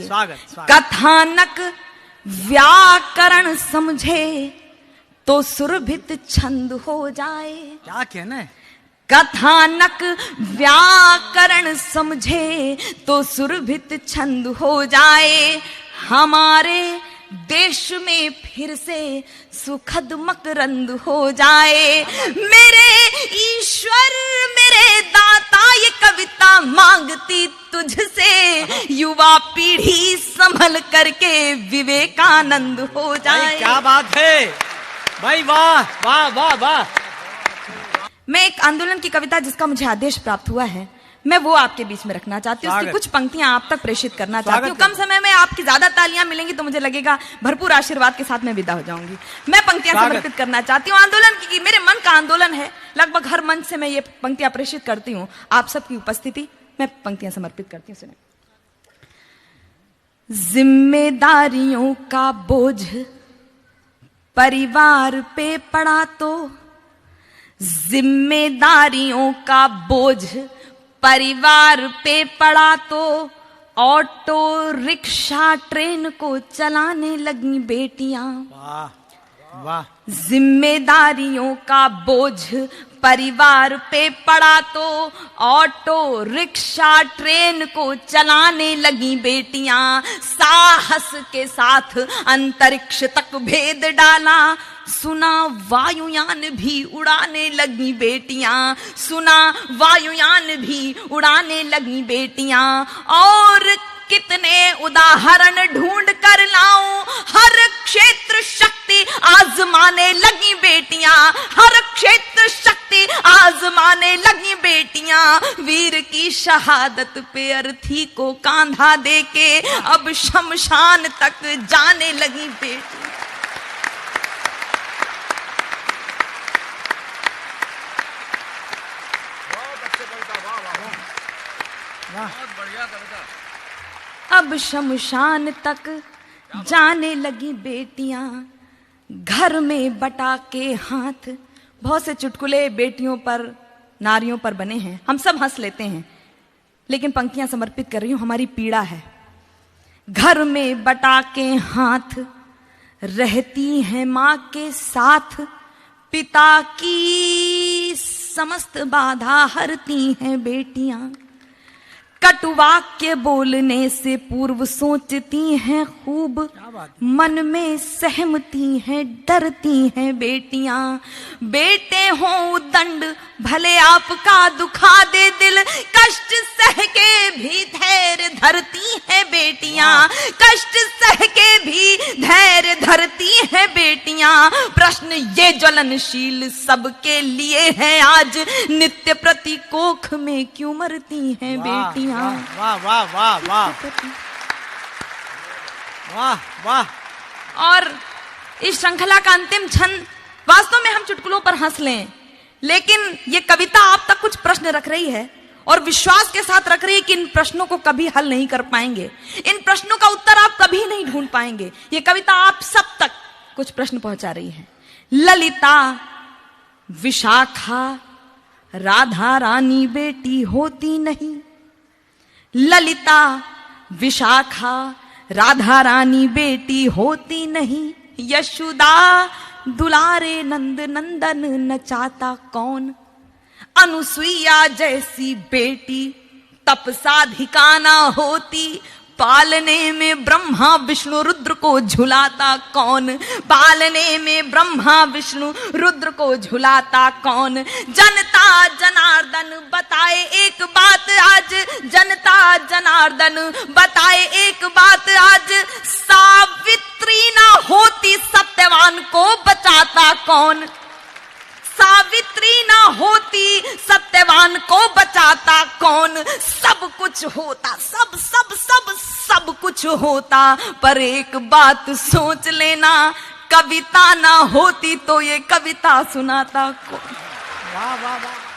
स्वागत। कथानक व्याकरण समझे तो सुरभित छंद हो जाए। क्या कहना है? कथानक व्याकरण समझे तो सुरभित छंद हो जाए। हमारे देश में फिर से सुखद मकरंद हो जाए। मेरे ईश्वर मेरे दाता ये कविता मांगती तुझसे, युवा पीढ़ी संभल करके विवेकानंद हो जाए। क्या बात है भाई, वाह वाह वाह वाह। मैं एक आंदोलन की कविता जिसका मुझे आदेश प्राप्त हुआ है, मैं वो आपके बीच में रखना चाहती हूँ। उसकी कुछ पंक्तियां आप तक प्रेषित करना चाहती हूँ। कम समय में आपकी ज्यादा तालियां मिलेंगी तो मुझे लगेगा भरपूर आशीर्वाद के साथ मैं विदा हो जाऊंगी। मैं पंक्तियां समर्पित करना चाहती हूँ आंदोलन की। मेरे मन का आंदोलन है, लगभग हर मंच से मैं ये पंक्तियां प्रेषित करती हूँ। आप सबकी उपस्थिति मैं पंक्तियां समर्पित करती हूँ। सुने। जिम्मेदारियों का बोझ परिवार पे पड़ा तो, जिम्मेदारियों का बोझ परिवार पे पड़ा तो, ऑटो रिक्शा ट्रेन को चलाने लगी बेटियां। वाह वाह। जिम्मेदारियों का बोझ परिवार पे पड़ा तो, ऑटो रिक्शा ट्रेन को चलाने लगी बेटियां। साहस के साथ अंतरिक्ष तक भेद डाला, सुना वायुयान भी उड़ाने लगी बेटियां। सुना वायुयान भी उड़ाने लगी बेटियां। और कितने उदाहरण ढूंढ कर लाऊं, हर क्षेत्र शक्ति आजमाने लगी बेटियां। हर क्षेत्र शक्ति आजमाने लगी बेटियां। वीर की शहादत पे अर्थी को कांधा देके अब शमशान तक जाने लगी बेटियां। बहुत बढ़िया कविता। अब शमशान तक जाने लगी बेटियां, घर में बटा के हाथ। बहुत से चुटकुले बेटियों पर नारियों पर बने हैं, हम सब हंस लेते हैं, लेकिन पंक्तियां समर्पित कर रही हूं, हमारी पीड़ा है। घर में बटा के हाथ रहती हैं मां के साथ, पिता की समस्त बाधा हरती हैं बेटियां। कटुवाक्य बोलने से पूर्व सोचती हैं खूब, मन में सहमती हैं डरती हैं बेटियां। बेटे हो दंड भले आपका दुखा दे दिल, कष्ट सह के भी धैर्य धरती हैं बेटियां। कष्ट सह के भी धैर्य धरती हैं बेटियां। प्रश्न ये ज्वलनशील सबके लिए है आज, नित्य प्रति कोख में क्यों मरती हैं बेटियां। वाह वाह वाह वाह वाह वाह। और इस श्रृंखला का अंतिम छंद, वास्तव में हम चुटकुलों पर हंस लें, लेकिन ये कविता आप तक कुछ प्रश्न रख रही है और विश्वास के साथ रख रही है कि इन प्रश्नों को कभी हल नहीं कर पाएंगे, इन प्रश्नों का उत्तर आप कभी नहीं ढूंढ पाएंगे। ये कविता आप सब तक कुछ प्रश्न पहुंचा रही है। ललिता विशाखा राधा रानी बेटी होती नहीं। ललिता विशाखा राधा रानी बेटी होती नहीं। यशोदा दुलारे नंद नंदन नचाता कौन। अनुसुईया जैसी बेटी तपसाधिका ना होती। पालने में ब्रह्मा विष्णु रुद्र को झुलाता कौन। पालने में ब्रह्मा विष्णु रुद्र को झुलाता कौन। जनता जनार्दन बताए एक बात आज, जनता जनार्दन बताए एक बात आज, सावित्री ना होती सत्यवान को बचाता कौन। सावित्री ना होती सत्यवान को बचाता कौन। सब कुछ होता, सब सब सब सब कुछ होता, पर एक बात सोच लेना, कविता ना होती तो ये कविता सुनाता कौन। वाह वाह वाह।